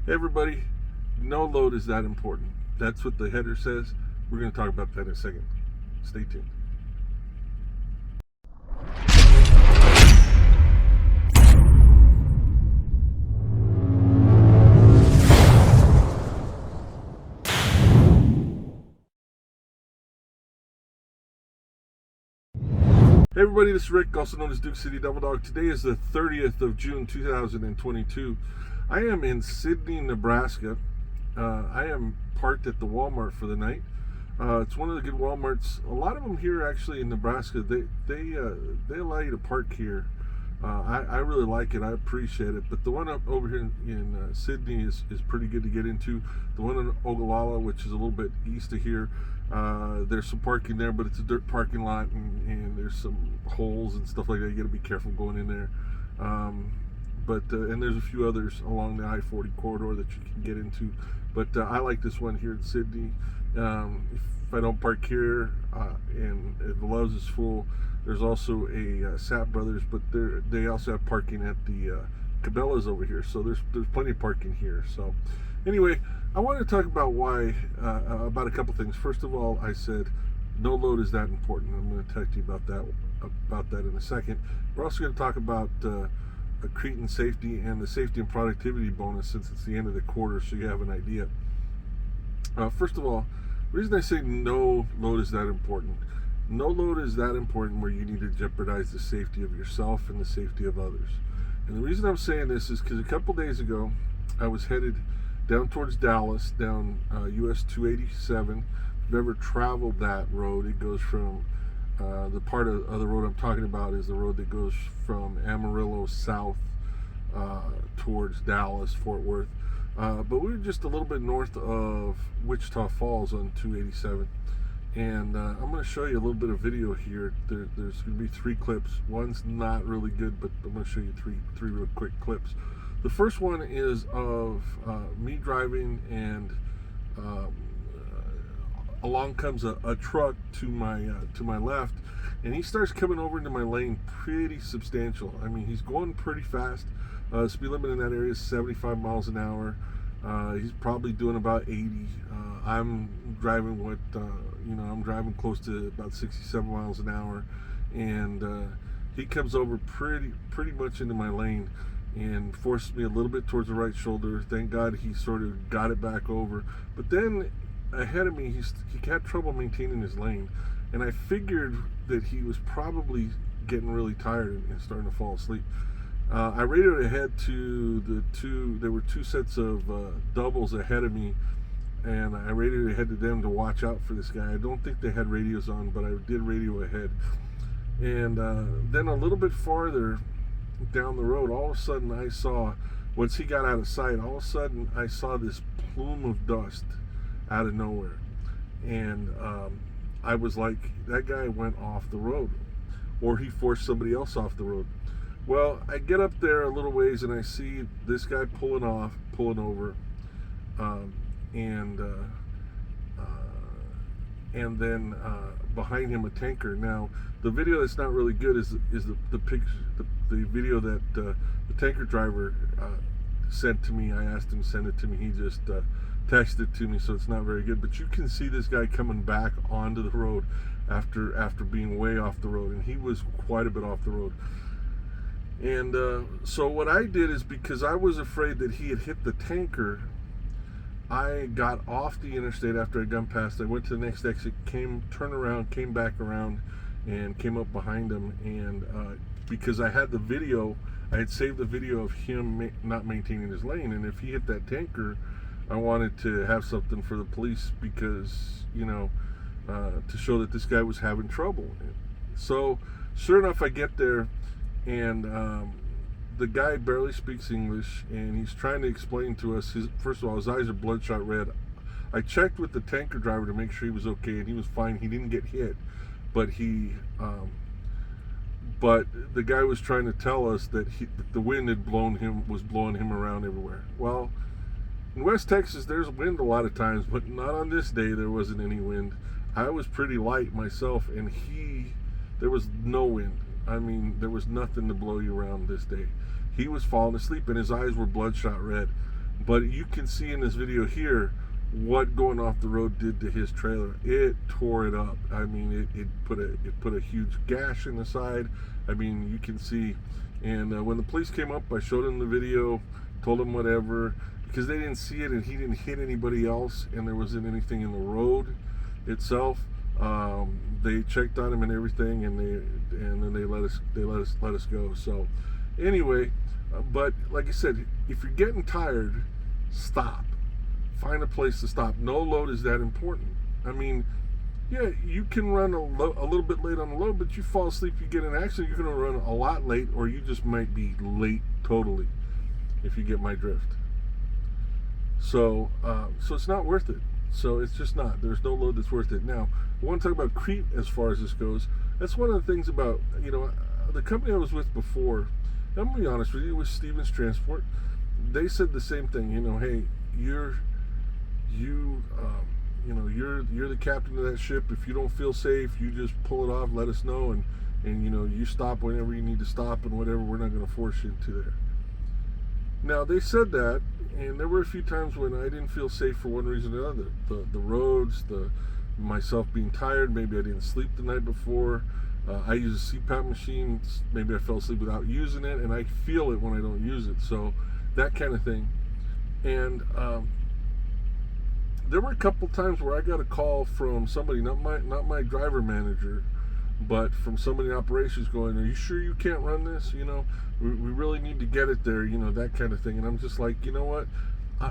Hey everybody, no load is that important. That's what the header says. We're going to talk about that in a second. Stay tuned. Hey everybody, this is Rick, also known as Duke City Double Dog. Today is the 30th of June 2022. I am in Sidney, Nebraska. I am parked at the Walmart for the night. It's one of the good Walmarts. A lot of them here actually in Nebraska, they allow you to park here. I really like it. I appreciate it. But the one up over here in Sidney is pretty good to get into. The one in Ogallala, which is a little bit east of here, there's some parking there, but it's a dirt parking lot, and there's some holes and stuff like that. You got to be careful going in there. And there's a few others along the I-40 corridor that you can get into. But I like this one here in Sidney. If I don't park here and the Love's is full, there's also a Sap Brothers, but they also have parking at the Cabela's over here. So there's plenty of parking here. So anyway, I want to talk about about a couple things. First of all, I said no load is that important. I'm going to talk to you about that in a second. We're also going to talk about Crete and safety and the safety and productivity bonus, since it's the end of the quarter, so you have an idea. First of all, the reason I say no load is that important. No load is that important where you need to jeopardize the safety of yourself and the safety of others. And the reason I'm saying this is because a couple days ago, I was headed down towards Dallas, down US 287. If you've ever traveled that road, it goes from the part of the road I'm talking about is the road that goes from Amarillo south towards Dallas, Fort Worth. But we were just a little bit north of Wichita Falls on 287. And I'm going to show you a little bit of video here. There's going to be 3 clips. One's not really good, but I'm going to show you three real quick clips. The first one is of me driving, and along comes a truck to my left, and he starts coming over into my lane pretty substantial. I mean, he's going pretty fast. Speed limit in that area is 75 miles an hour. He's probably doing about 80. I'm driving I'm driving close to about 67 miles an hour, and he comes over pretty much into my lane and forced me a little bit towards the right shoulder. Thank God he sort of got it back over. But then ahead of me, he had trouble maintaining his lane, and I figured that he was probably getting really tired and starting to fall asleep. I radioed ahead to there were 2 sets of doubles ahead of me, and I radioed ahead to them to watch out for this guy. I don't think they had radios on, but I did radio ahead. And then a little bit farther down the road, all of a sudden I saw, once he got out of sight, all of a sudden I saw this plume of dust out of nowhere. And I was like, that guy went off the road, or he forced somebody else off the road. Well, I get up there a little ways and I see this guy pulling over, and then behind him a tanker. Now, the video that's not really good is the picture, the video that the tanker driver sent to me. I asked him to send it to me. He just texted it to me, so it's not very good. But you can see this guy coming back onto the road after being way off the road, and he was quite a bit off the road. And so what I did is, because I was afraid that he had hit the tanker, I got off the interstate after I'd gone past. I went to the next exit, turned around, came back around, and came up behind him. And because I had the video, I had saved the video of him not maintaining his lane. And if he hit that tanker, I wanted to have something for the police, because, to show that this guy was having trouble. So sure enough, I get there, and the guy barely speaks English, and he's trying to explain to us. First of all, his eyes are bloodshot red. I checked with the tanker driver to make sure he was okay, and he was fine. He didn't get hit, but but the guy was trying to tell us that the wind was blowing him around everywhere. Well, in West Texas, there's wind a lot of times, but not on this day. There wasn't any wind. I was pretty light myself, and there was no wind. I mean, there was nothing to blow you around this day. He was falling asleep, and his eyes were bloodshot red. But you can see in this video here what going off the road did to his trailer. It tore it up. I mean, it put a huge gash in the side. I mean, you can see. And when the police came up, I showed him the video, told him whatever, because they didn't see it and he didn't hit anybody else, and there wasn't anything in the road itself. They checked on him and everything, and then they let us go. So anyway, but like I said, if you're getting tired, stop. Find a place to stop. No load is that important. I mean, yeah, you can run a little bit late on the load, but you fall asleep, you get in an accident, you're going to run a lot late, or you just might be late totally, if you get my drift. So it's not worth it. So it's just not. There's no load that's worth it. Now, I want to talk about Crete as far as this goes. That's one of the things about, the company I was with before, I'm going to be honest with you, with Stevens Transport, they said the same thing. Hey, you're the captain of that ship. If you don't feel safe, you just pull it off, let us know, and you stop whenever you need to stop and whatever. We're not going to force you into there. Now, they said that, and there were a few times when I didn't feel safe for one reason or another. The roads, myself being tired, maybe I didn't sleep the night before. I use a CPAP machine, maybe I fell asleep without using it, and I feel it when I don't use it. So that kind of thing. And there were a couple times where I got a call from somebody, not my driver manager, but from somebody in operations going, "Are you sure you can't run this? We really need to get it there," that kind of thing. And I'm just like, you know what?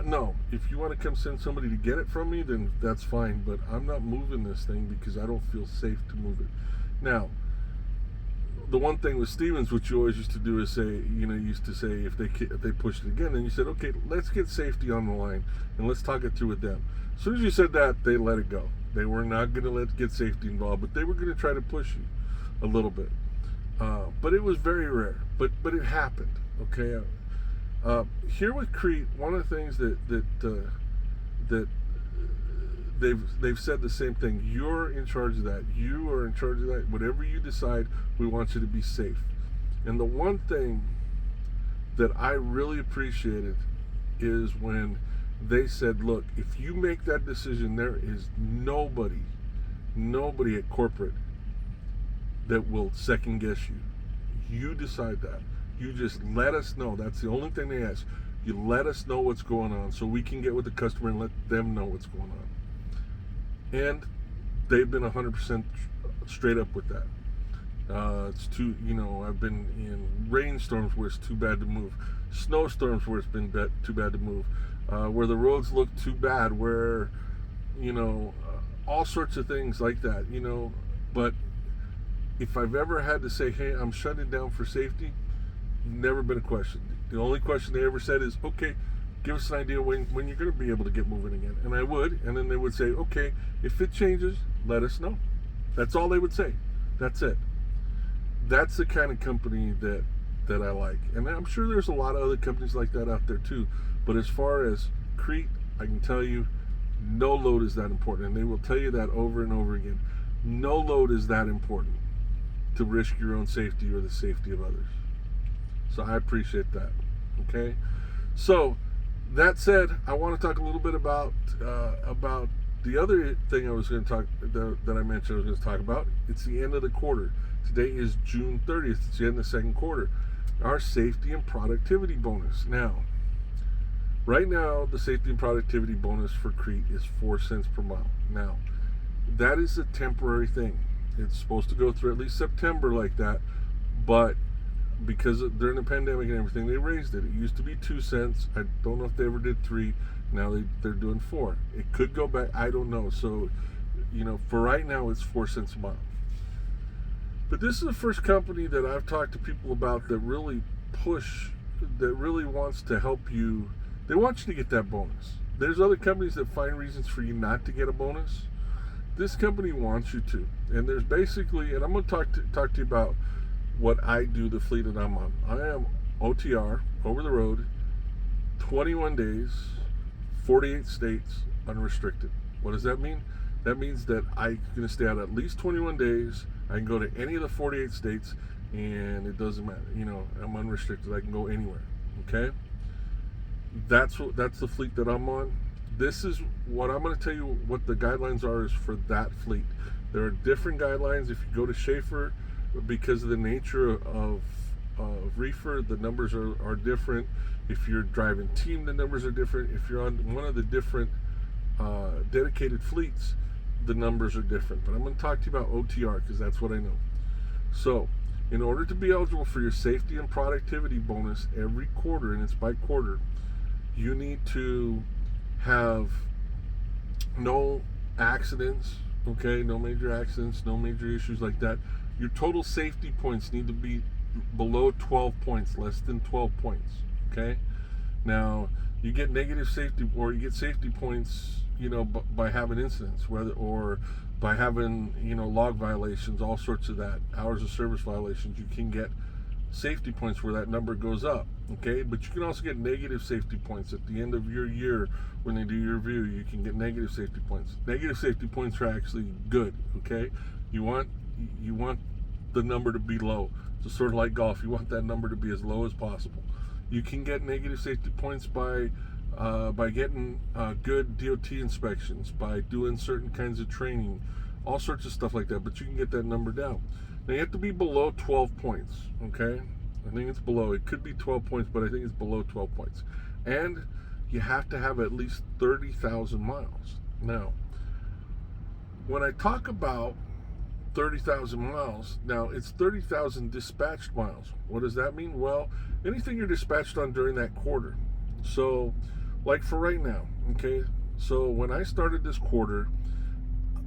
No, if you want to come send somebody to get it from me, then that's fine. But I'm not moving this thing because I don't feel safe to move it. Now, the one thing with Stevens, which you always used to do, is say, if they pushed it again, then you said, okay, let's get safety on the line and let's talk it through with them. As soon as you said that, they let it go. They were not going to get safety involved, but they were going to try to push you a little bit. But it was very rare. But it happened. Okay. Here with Crete, one of the things that they've said the same thing. You're in charge of that. You are in charge of that. Whatever you decide, we want you to be safe. And the one thing that I really appreciated is when they said, look, if you make that decision, there is nobody at corporate that will second guess you. You decide that. You just let us know. That's the only thing they ask. You let us know what's going on so we can get with the customer and let them know what's going on. And they've been 100% straight up with that. It's too, I've been in rainstorms where it's too bad to move, snowstorms where it's been too bad to move, where the roads look too bad, where, all sorts of things like that, But if I've ever had to say, hey, I'm shutting down for safety, never been a question. The only question they ever said is, okay, give us an idea when you're going to be able to get moving again. And I would, and then they would say, okay, if it changes, let us know. That's all they would say. That's it. That's the kind of company that I like. And I'm sure there's a lot of other companies like that out there too. But as far as Crete, I can tell you, no load is that important. And they will tell you that over and over again. No load is that important to risk your own safety or the safety of others. So I appreciate that. Okay? So that said, I want to talk a little bit about the other thing I was going to talk that I mentioned I was going to talk about. It's the end of the quarter. Today is June 30th. It's the end of the second quarter. Our safety and productivity bonus. Now, right now, the safety and productivity bonus for Crete is 4 cents per mile. Now, that is a temporary thing. It's supposed to go through at least September like that, but because during the pandemic and everything, they raised it. It used to be 2 cents. I don't know if they ever did 3. Now they're doing 4. It could go back. I don't know. So, for right now, it's 4 cents a mile. But this is the first company that I've talked to people about that really wants to help you. They want you to get that bonus. There's other companies that find reasons for you not to get a bonus. This company wants you to. And there's basically, and I'm going to talk to you about what I do, the fleet that I'm on. I am OTR, over the road, 21 days, 48 states, unrestricted. What does that mean? That means that I'm going to stay out at least 21 days. I can go to any of the 48 states, and it doesn't matter. I'm unrestricted. I can go anywhere. Okay? that's the fleet that I'm on. This is what I'm going to tell you what the guidelines are is for that fleet. There are different guidelines if you go to Shaffer, because of the nature of reefer, the numbers are different. If you're driving team, the numbers are different. If you're on one of the different dedicated fleets, the numbers are different. But I'm going to talk to you about OTR because that's what I know. So, in order to be eligible for your safety and productivity bonus every quarter, and it's by quarter, you need to have no accidents, okay? No major accidents, no major issues like that. Your total safety points need to be below 12 points, less than 12 points, okay? Now, you get negative safety, or you get safety points, by having incidents, or by having, log violations, all sorts of that, hours of service violations. You can get safety points where that number goes up, okay? But you can also get negative safety points at the end of your year when they do your review. You can get negative safety points. Negative safety points are actually good, okay? You want the number to be low. It's sort of like golf. You want that number to be as low as possible. You can get negative safety points by getting good DOT inspections, by doing certain kinds of training, all sorts of stuff like that. But you can get that number down. Now you have to be below 12 points, okay? I think it's below. It could be 12 points, but I think it's below 12 points. And you have to have at least 30,000 miles. Now, when I talk about 30,000 miles, now it's 30,000 dispatched miles. What does that mean? Well, anything you're dispatched on during that quarter. So, like for right now, okay? So when I started this quarter,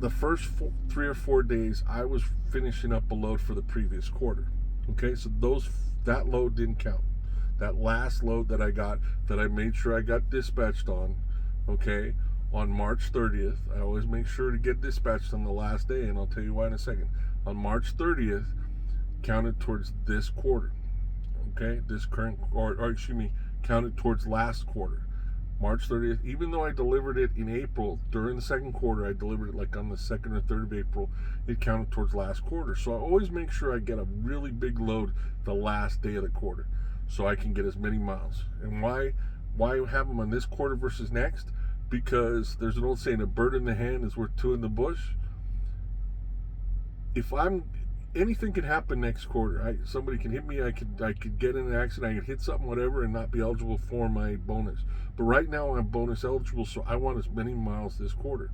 the first 3 or 4 days, I was finishing up a load for the previous quarter. Okay, so that load didn't count. That last load that I got, that I made sure I got dispatched on, okay, on March 30th. I always make sure to get dispatched on the last day, and I'll tell you why in a second. On March 30th, counted towards this quarter. Okay, this current, or excuse me, counted towards last quarter. March 30th, even though I delivered it in April, during the second quarter, I delivered it like on the 2nd or 3rd of April, it counted towards last quarter. So I always make sure I get a really big load the last day of the quarter so I can get as many miles. And why have them on this quarter versus next? Because there's an old saying, a bird in the hand is worth two in the bush. Anything can happen next quarter. Somebody can hit me. I could get in an accident. I could hit something, whatever, and not be eligible for my bonus. But right now I'm bonus eligible, so I want as many miles this quarter.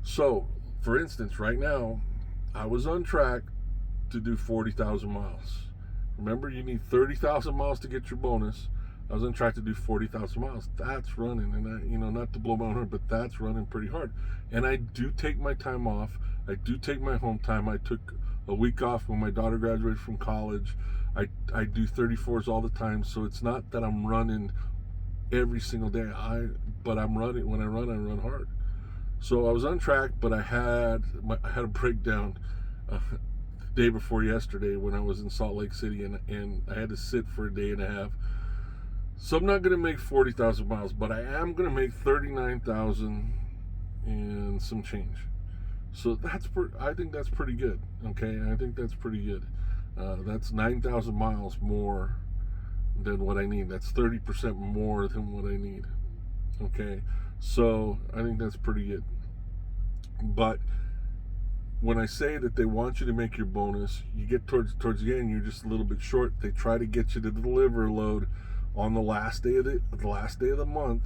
So, for instance, right now I was on track to do 40,000 miles. Remember, you need 30,000 miles to get your bonus. I was on track to do 40,000 miles. That's running, and not to blow my own horn, but that's running pretty hard. And I do take my time off. I do take my home time. I took a week off when my daughter graduated from college. I do 34s all the time, so it's not that I'm running every single day. But I'm running. When I run hard. So I was on track, but I had a breakdown the day before yesterday when I was in Salt Lake City, and I had to sit for a day and a half. So I'm not going to make 40,000 miles, but I am going to make 39,000 and some change. So I think that's pretty good. Okay, I think that's pretty good. That's 9,000 miles more than what I need. That's 30% more than what I need. Okay, so I think that's pretty good. But when I say that they want you to make your bonus, you get towards the end, you're just a little bit short. They try to get you to deliver a load on the last day of the month.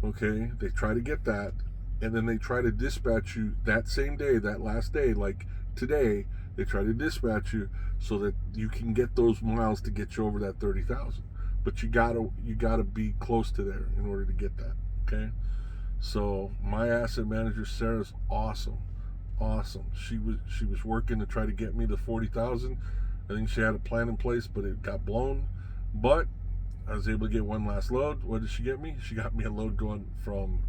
Okay, they try to get that, and then they try to dispatch you that same day, that last day, like today. They try to dispatch you so that you can get those miles to get you over that 30,000. But you gotta be close to there in order to get that. Okay, so my asset manager Sarah's awesome. She was working to try to get me the 40,000. I think she had a plan in place, but it got blown. But I was able to get one last load. What did she get me? She got me a load going from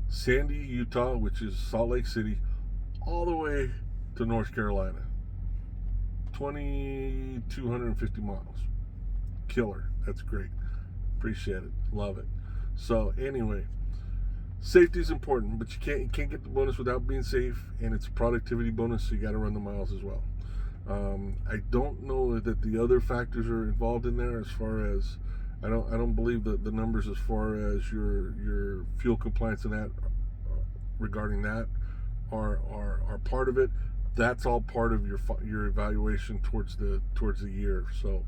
Sandy, Utah, which is Salt Lake City, all the way to North Carolina. 2,250 miles. Killer. That's great. Appreciate it. Love it. So anyway, safety is important, but you can't get the bonus without being safe, and it's a productivity bonus, so you got to run the miles as well. I don't know that the other factors are involved in there as far as I don't believe that the numbers as far as your fuel compliance and that regarding that are part of it. That's all part of your evaluation towards the year. So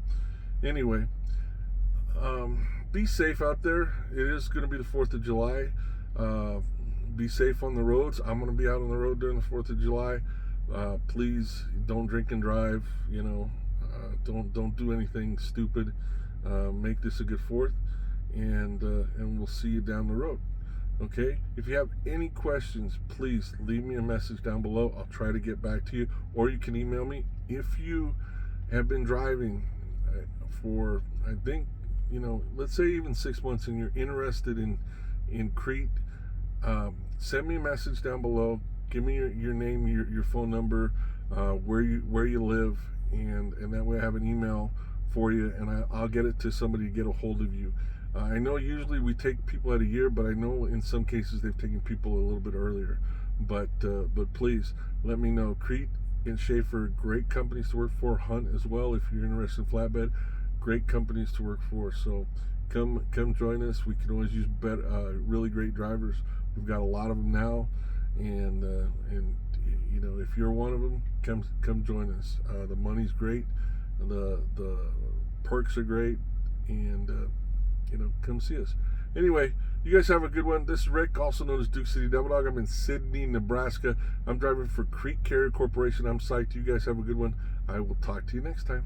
anyway, be safe out there. It is going to be the 4th of July. Be safe on the roads. I'm going to be out on the road during the 4th of July. Please don't drink and drive. Don't do anything stupid. Make this a good 4th, and we'll see you down the road. Okay, if you have any questions, please leave me a message down below. I'll try to get back to you, or you can email me. If you have been driving for, I think, let's say even 6 months, and you're interested in Crete, send me a message down below. Give me your name, your phone number, where you live, and that way I have an email for you, and I'll get it to somebody to get a hold of you. I know usually we take people at a year, but I know in some cases they've taken people a little bit earlier. But please let me know. Crete and Shaffer, great companies to work for. Hunt as well, if you're interested in flatbed, great companies to work for. So come join us. We can always use really great drivers. We've got a lot of them now, and if you're one of them, come join us. The money's great, the perks are great, and come see us. Anyway, you guys have a good one. This is Rick, also known as Duke City Devil Dog. I'm in Sidney, Nebraska. I'm driving for Crete Carrier Corporation. I'm psyched. You guys have a good one. I will talk to you next time.